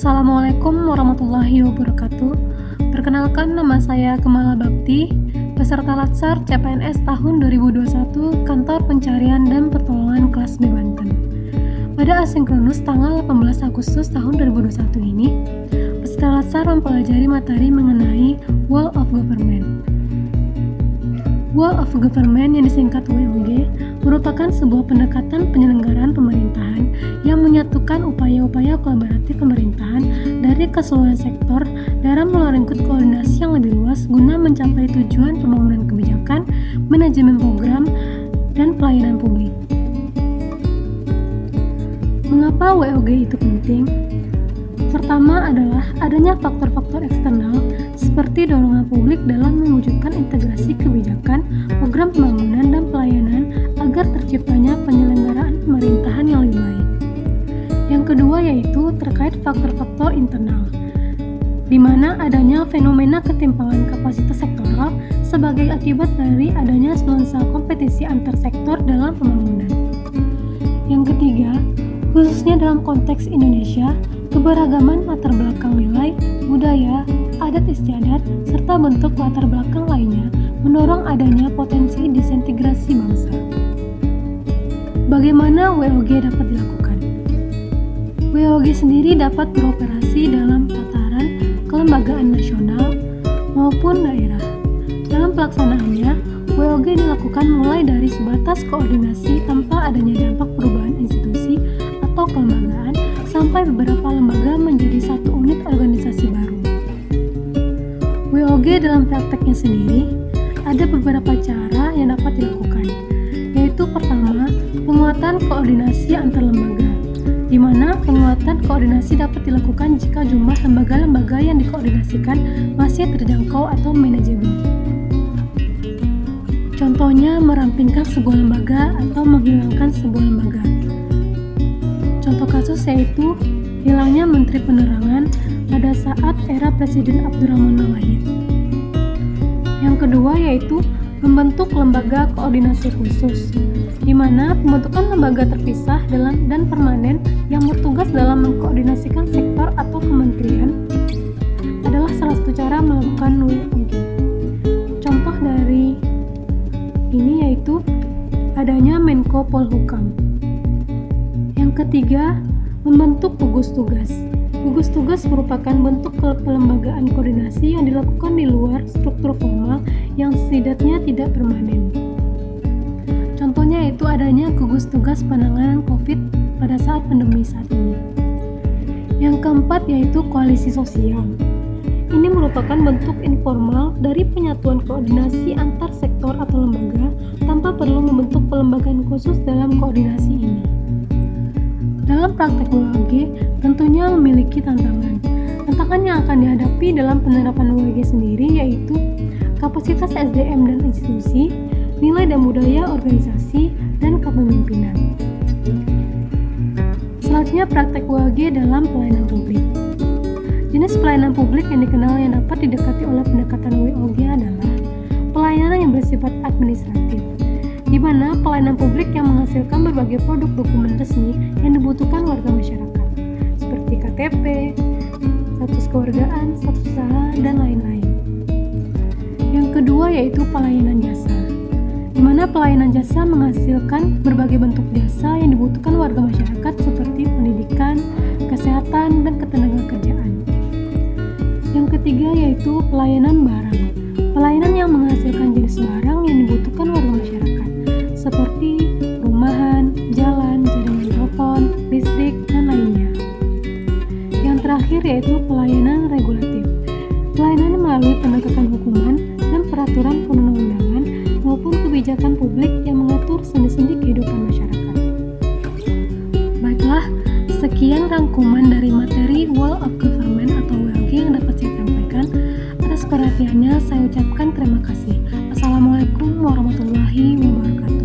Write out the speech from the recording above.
Assalamualaikum warahmatullahi wabarakatuh. Perkenalkan, nama saya Kemala Bakti, peserta Latsar CPNS tahun 2021, Kantor Pencarian dan Pertolongan kelas B Banten. Pada asinkronus tanggal 18 Agustus tahun 2021 ini, peserta Latsar mempelajari materi mengenai Whole of Government. Whole of Government yang disingkat WOG merupakan sebuah pendekatan penyelenggaraan pemerintahan yang menyatukan upaya-upaya kolaboratif pemerintahan dari keseluruhan sektor dalam melingkup koordinasi yang lebih luas guna mencapai tujuan pembangunan kebijakan, manajemen program, dan pelayanan publik. Mengapa WOG itu penting? Pertama adalah adanya faktor-faktor eksternal seperti dorongan publik dalam mewujudkan integrasi kebijakan, program pembangunan, dan pelayanan agar terciptanya penyelenggaraan pemerintahan yang lebih baik. Yang kedua yaitu terkait faktor-faktor internal, di mana adanya fenomena ketimpangan kapasitas sektoral sebagai akibat dari adanya nuansa kompetisi antar sektor dalam pembangunan. Yang ketiga, khususnya dalam konteks Indonesia, keberagaman latar belakang nilai, budaya, adat istiadat, serta bentuk latar belakang lainnya mendorong adanya potensi disintegrasi bangsa. Bagaimana WOG dapat dilakukan? WOG sendiri dapat beroperasi dalam tataran kelembagaan nasional maupun daerah. Dalam pelaksanaannya, WOG dilakukan mulai dari sebatas koordinasi tanpa adanya dampak perubahan institusi atau kelembagaan sampai beberapa lembaga menjadi satu unit organisasi baru. WOG dalam prakteknya sendiri ada beberapa cara yang dapat dilakukan, yaitu pertama, penguatan koordinasi antar lembaga, di mana penguatan koordinasi dapat dilakukan jika jumlah lembaga-lembaga yang dikoordinasikan masih terjangkau atau manajebil. Contohnya merampingkan sebuah lembaga atau menghilangkan sebuah lembaga. Contoh kasus yaitu hilangnya Menteri Penerangan pada saat era Presiden Abdurrahman Wahid. Yang kedua yaitu membentuk lembaga koordinasi khusus, di mana pembentukan lembaga terpisah dan permanen yang bertugas dalam mengkoordinasikan sektor atau kementerian adalah salah satu cara melakukan WOG. Contoh dari ini yaitu adanya Menko Polhukam. Yang ketiga, membentuk gugus tugas. Gugus tugas merupakan bentuk kelembagaan koordinasi yang dilakukan di luar struktur formal yang setidaknya tidak permanen. Contohnya yaitu adanya gugus tugas penanganan COVID pada saat pandemi saat ini. Yang keempat yaitu koalisi sosial. Ini merupakan bentuk informal dari penyatuan koordinasi antar sektor atau lembaga tanpa perlu membentuk pelembagaan khusus dalam koordinasi ini. Dalam praktek WOG tentunya memiliki tantangan. Tantangan yang akan dihadapi dalam penerapan WOG sendiri yaitu kapasitas SDM dan institusi, nilai dan budaya organisasi, dan kepemimpinan. Selanjutnya praktek WOG dalam pelayanan publik. Jenis pelayanan publik yang dikenal yang dapat didekati oleh pendekatan WOG adalah pelayanan yang bersifat administratif, di mana pelayanan publik yang menghasilkan berbagai produk dokumen resmi yang dibutuhkan warga masyarakat, seperti KTP, status kewargaan, status usaha, dan lain-lain. Yang kedua yaitu pelayanan jasa, di mana pelayanan jasa menghasilkan berbagai bentuk jasa yang dibutuhkan warga masyarakat seperti pendidikan, kesehatan, dan ketenagakerjaan. Yang ketiga yaitu pelayanan barang, pelayanan yang menghasilkan jenis barang yang dibutuhkan warga masyarakat, seperti rumahan, jalan, jaringan telepon, listrik, dan lainnya. Yang terakhir yaitu pelayanan regulatif, pelayanan melalui penegakan hukuman dan peraturan perundang-undangan maupun kebijakan publik yang mengatur sendi-sendi kehidupan masyarakat. Baiklah, sekian rangkuman dari materi Whole of Government atau WOG yang dapat saya sampaikan. Atas perhatiannya saya ucapkan terima kasih. Assalamualaikum warahmatullahi wabarakatuh.